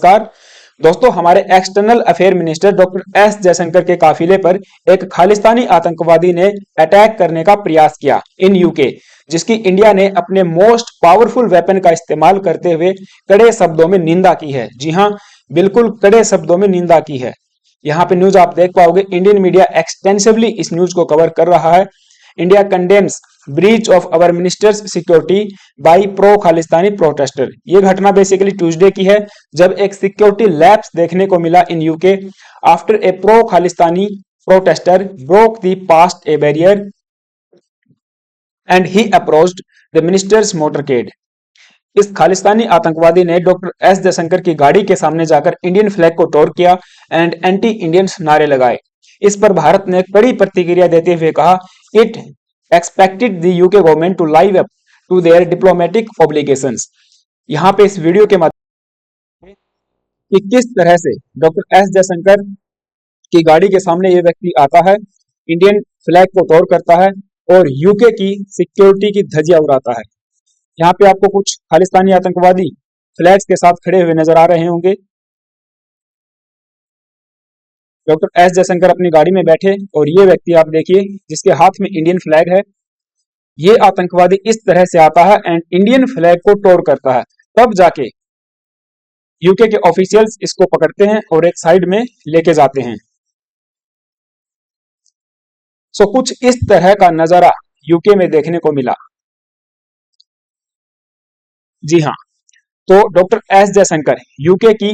नमस्कार दोस्तों, हमारे external affair minister doctor S Jaishankar के काफिले पर एक खालिस्तानी आतंकवादी ने अटैक करने का प्रयास किया इन यूके, जिसकी इंडिया ने अपने मोस्ट पावरफुल वेपन का इस्तेमाल करते हुए कड़े शब्दों में निंदा की है। जी हां, बिल्कुल कड़े शब्दों में निंदा की है। यहाँ पे न्यूज आप देख पाओगे, इंडियन मीडिया एक्सटेंसिवली इस न्यूज को कवर कर रहा है। India condemns breach of our ministers security by pro Khalistani protester. ये घटना बेसिकली ट्यूसडे की है, जब एक सिक्योरिटी लैप्स देखने को मिला in UK after a pro Khalistani protester broke the past a barrier and he approached the minister's motorcade. इस खालिस्तानी आतंकवादी ने डॉक्टर एस जयशंकर की गाड़ी के सामने जाकर इंडियन फ्लैग को टोर किया एंड एंटी इंडियंस नारे लगाए। इस पर भारत ने कड़ी प्रतिक्रिया देते हुए कहा, it expected the UK government to live up to their diplomatic obligations. यहाँ पे इस वीडियो के माध्यम कि किस तरह से डॉक्टर एस जयशंकर की गाड़ी के सामने ये व्यक्ति आता है, इंडियन फ्लैग को टोर करता है और यूके की सिक्योरिटी की धज्जियां उड़ाता है। यहाँ पे आपको कुछ खालिस्तानी आतंकवादी फ्लैग्स के साथ खड़े हुए नजर आ रहे होंगे। डॉक्टर एस जयशंकर अपनी गाड़ी में बैठे और ये व्यक्ति आप देखिए जिसके हाथ में इंडियन फ्लैग है, ये आतंकवादी इस तरह से आता है एंड इंडियन फ्लैग को टोर करता है। तब जाके यूके के ऑफिशियल्स इसको पकड़ते हैं और एक साइड में लेके जाते हैं। सो कुछ इस तरह का नजारा यूके में देखने को मिला। जी हाँ, तो डॉक्टर एस जयशंकर यूके की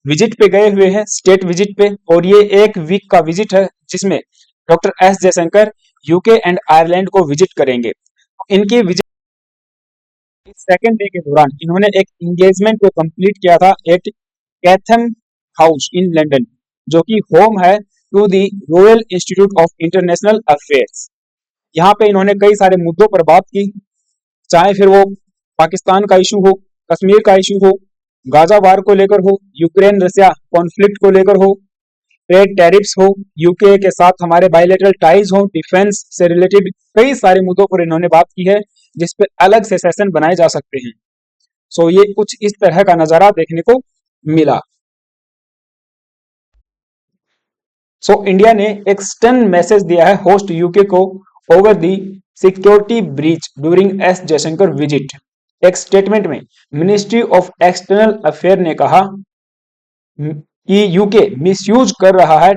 विजिट पे गए हुए हैं, स्टेट विजिट पे, और ये एक वीक का विजिट है जिसमें doctor S Jaishankar UK and Ireland को विजिट करेंगे। इनकी विजिट सेकेंड डे के दौरान इन्होंने एक एंगेजमेंट को कंप्लीट किया था at Chatham house in London, जो कि होम है to the royal institute of international affairs. यहाँ पे इन्होंने कई सारे मुद्दों पर बात की, चाहे फिर वो पाकिस्तान का इशू हो, कश्मीर का इशू हो, गाजा वार को लेकर हो, यूक्रेन रशिया कॉन्फ्लिक्ट को लेकर हो, ट्रेड टैरिफ्स हो, यूके के साथ हमारे बायलैटरल टाइज हो, डिफेंस से रिलेटेड कई सारे मुद्दों पर इन्होंने बात की है, जिस पर अलग से सेशन बनाए जा सकते हैं। सो ये कुछ इस तरह का नजारा देखने को मिला। सो इंडिया ने एक स्टर्न मैसेज दिया है होस्ट यूके को over the security breach during S Jaishankar visit. एक स्टेटमेंट में मिनिस्ट्री ऑफ एक्सटर्नल अफेयर ने कहा कि यूके मिसयूज कर रहा है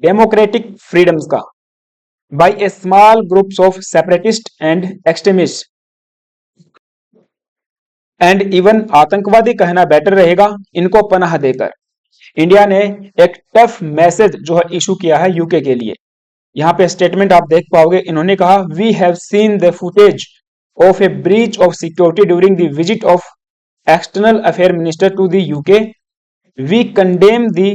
डेमोक्रेटिक फ्रीडम्स का by a small groups of separatist and extremist and even आतंकवादी कहना बेटर रहेगा इनको पनाह देकर। इंडिया ने एक टफ मैसेज जो है इशू किया है यूके के लिए। यहाँ पे स्टेटमेंट आप देख पाओगे, इन्होंने कहा, we have seen the footage of a breach of security during the visit of external affair minister to the UK. We condemn the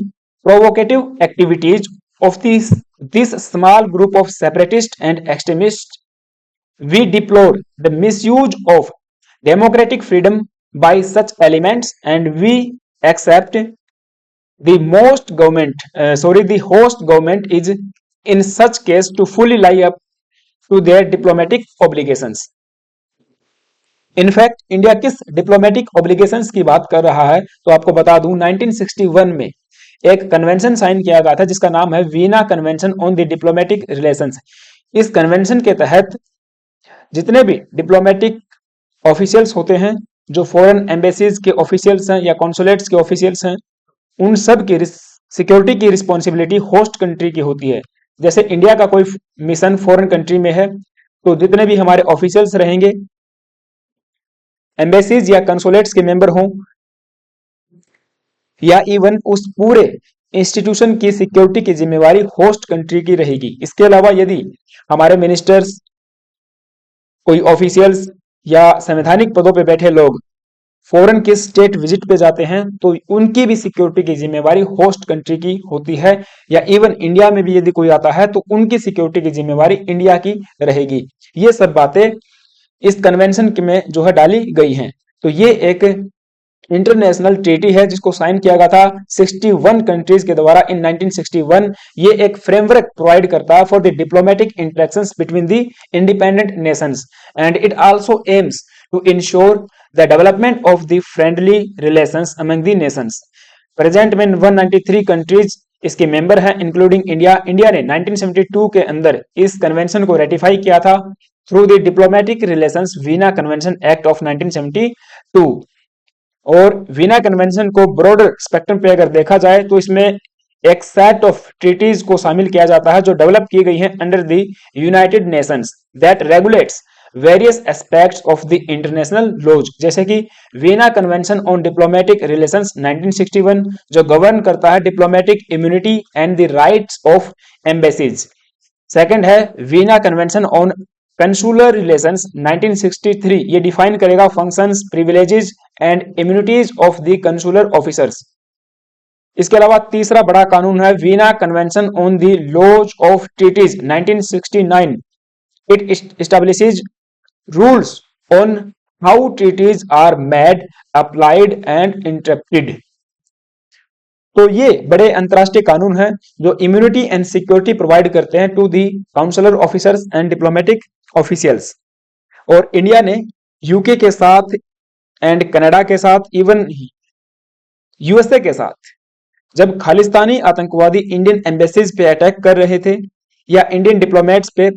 provocative activities of this small group of separatists and extremists. We deplore the misuse of democratic freedom by such elements and we accept the host government is in such case to fully live up to their diplomatic obligations. In fact India किस diplomatic obligations की बात कर रहा है तो आपको बता दूं, 1961 में एक कन्वेंशन साइन किया गया था जिसका नाम है Vienna convention on the diplomatic relations. इस कन्वेंशन के तहत जितने भी डिप्लोमेटिक ऑफिशियल्स होते हैं, जो फॉरेन एम्बेसीज के ऑफिशियल्स हैं या कॉन्सुलेट्स के ऑफिशियल्स हैं, उन सब की सिक्योरिटी की रिस्पॉन्सिबिलिटी होस्ट कंट्री की होती है। जैसे इंडिया का कोई मिशन फॉरेन कंट्री में है तो जितने भी हमारे ऑफिशियल्स रहेंगे, एम्बेसीज या कंसुलेट्स के मेंबर हों या इवन उस पूरे इंस्टीट्यूशन की सिक्योरिटी की जिम्मेवारी होस्ट कंट्री की रहेगी। इसके अलावा यदि हमारे मिनिस्टर्स, कोई ऑफिशियल्स या संवैधानिक पदों पे बैठे लोग फॉरेन के स्टेट विजिट पे जाते हैं तो उनकी भी सिक्योरिटी की जिम्मेवारी होस्ट कंट्री की होती है, या इवन इंडिया में भी यदि कोई आता है तो उनकी सिक्योरिटी की जिम्मेवारी इंडिया की रहेगी। ये सब बातें इस कन्वेंशन में जो है डाली गई हैं। तो ये एक इंटरनेशनल ट्रीटी है जिसको साइन किया गया था 61 कंट्रीज के द्वारा इन 1961। ये एक फ्रेमवर्क प्रोवाइड करता है for the diplomatic interactions between the independent nations and it also aims to ensure the development of the friendly relations among the nations. Present में 193 कंट्रीज इसके मेंबर हैं इंक्लूडिंग इंडिया। इंडिया ने 1972 के अंदर इस convention को रेटिफाई किया था through the diplomatic relations Veena convention act of 1972। और वीना कन्वेंशन को ब्रॉडर स्पेक्ट्रम पे अगर देखा जाए तो इसमें एक सेट ऑफ ट्रीटीज को शामिल किया जाता है जो डेवलप की गई हैं under the United Nations that regulates various aspects of the international laws, जैसे कि Vienna convention on diplomatic relations 1961 जो गवर्न करता है diplomatic immunity and the rights of embassies. Second है Vienna convention on consular relations 1963, ये define करेगा functions, privileges and immunities of the consular officers. इसके अलावा तीसरा बड़ा कानून है Vienna convention on the laws of treaties 1969। It establishes rules on how treaties are made, applied and interpreted. तो ये बड़े अंतरराष्ट्रीय कानून हैं जो इम्यूनिटी एंड सिक्योरिटी प्रोवाइड करते हैं to the counsellor officers and diplomatic officials. और इंडिया ने यूके के साथ एंड कनाडा के साथ इवन यूएसए के साथ जब खालिस्तानी आतंकवादी इंडियन एम्बेसीज पे अटैक कर रहे थे या इंडियन डिप्लोमेट्स पे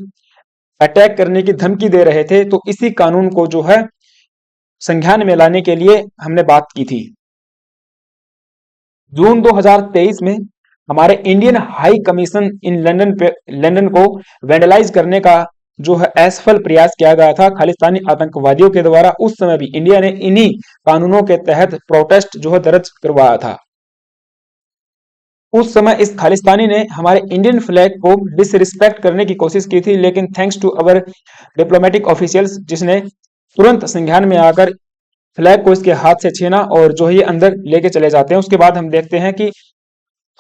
अटैक करने की धमकी दे रहे थे तो इसी कानून को जो है संज्ञान में लाने के लिए हमने बात की थी। जून 2023 में हमारे Indian high commission in London को वेंडलाइज करने का जो है असफल प्रयास किया गया था खालिस्तानी आतंकवादियों के द्वारा। उस समय भी इंडिया ने इन्हीं कानूनों के तहत प्रोटेस्ट जो है दर्ज करवाया था। उस समय इस खालिस्तानी ने हमारे इंडियन फ्लैग को डिसरिस्पेक्ट करने की कोशिश की थी, लेकिन thanks to our diplomatic officials जिसने तुरंत संज्ञान में आकर फ्लैग को इसके हाथ से छीना और जो ये अंदर लेके चले जाते हैं। उसके बाद हम देखते हैं कि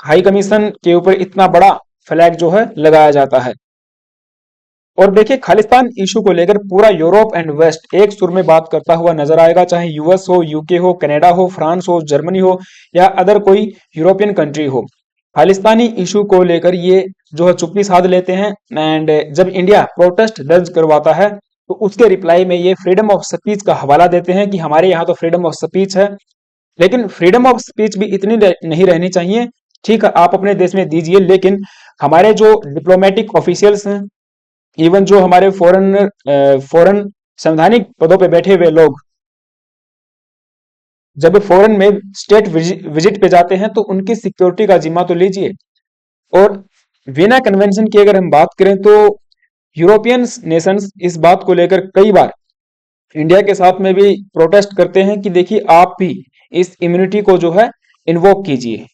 हाई कमीशन के ऊपर इतना बड़ा फ्लैग जो है लगाया जाता है। और देखिए खालिस्तान इशू को लेकर पूरा यूरोप एंड वेस्ट एक सुर में बात करता हुआ नजर आएगा, चाहे यूएस हो, यूके हो, कनाडा हो, फ्रांस हो, जर्मनी हो या अदर कोई यूरोपियन कंट्री हो। खालिस्तानी इशू को लेकर ये जो है चुप्पी साध लेते हैं एंड जब इंडिया प्रोटेस्ट दर्ज करवाता है तो उसके रिप्लाई में ये फ्रीडम ऑफ स्पीच का हवाला देते हैं कि हमारे यहाँ तो फ्रीडम ऑफ स्पीच है, लेकिन फ्रीडम ऑफ स्पीच भी इतनी नहीं रहनी चाहिए। ठीक है, आप अपने देश में दीजिए, लेकिन हमारे जो डिप्लोमेटिक ऑफिशियल्स हैं, इवन जो हमारे फॉरेन संवैधानिक पदों पे बैठे हुए लोग जब फॉरेन में स्टेट विजिट पे जाते हैं तो उनकी सिक्योरिटी का जिम्मा तो लीजिए। और वीना कन्वेंशन की अगर हम बात करें तो यूरोपियन नेशंस इस बात को लेकर कई बार इंडिया के साथ में भी प्रोटेस्ट करते हैं कि देखिए आप भी इस इम्यूनिटी को जो है इन्वोक कीजिए।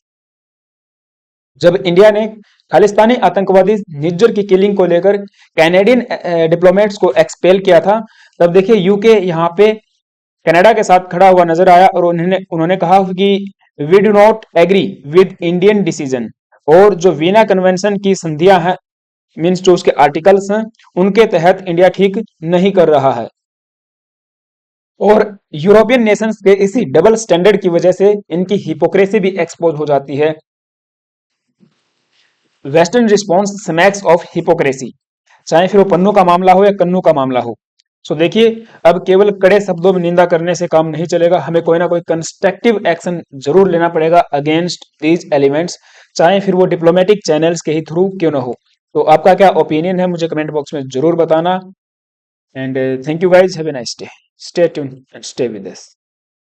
जब इंडिया ने खालिस्तानी आतंकवादी निज्जर की किलिंग को लेकर कैनेडियन डिप्लोमेट्स को एक्सपेल किया था, तब देखिए यूके यहाँ पे कनाडा के साथ खड़ा हुआ नजर आया और उन्होंने कहा कि we do not agree with Indian decision. और जो वीना कन्वेंशन की संधियां हैं, मीन्स जो उसके आर्टिकल्स हैं, उनके तहत इंडिया ठीक नहीं कर रहा है। और यूरोपियन नेशंस के इसी डबल स्टैंडर्ड की वजह से इनकी हिपोक्रेसी भी एक्सपोज हो जाती है। Western response smacks of hypocrisy, चाहे फिर वो पन्नू का मामला हो या कन्नू का मामला हो। सो देखिए अब केवल कड़े शब्दों में निंदा करने से काम नहीं चलेगा, हमें कोई ना कोई कंस्ट्रक्टिव एक्शन जरूर लेना पड़ेगा अगेंस्ट दीज एलिमेंट्स, चाहे फिर वो डिप्लोमेटिक चैनल्स के ही थ्रू क्यों ना हो। तो आपका क्या ओपिनियन है मुझे कमेंट बॉक्स में जरूर बताना। And thank you guys, have a nice day, stay tuned and stay with us.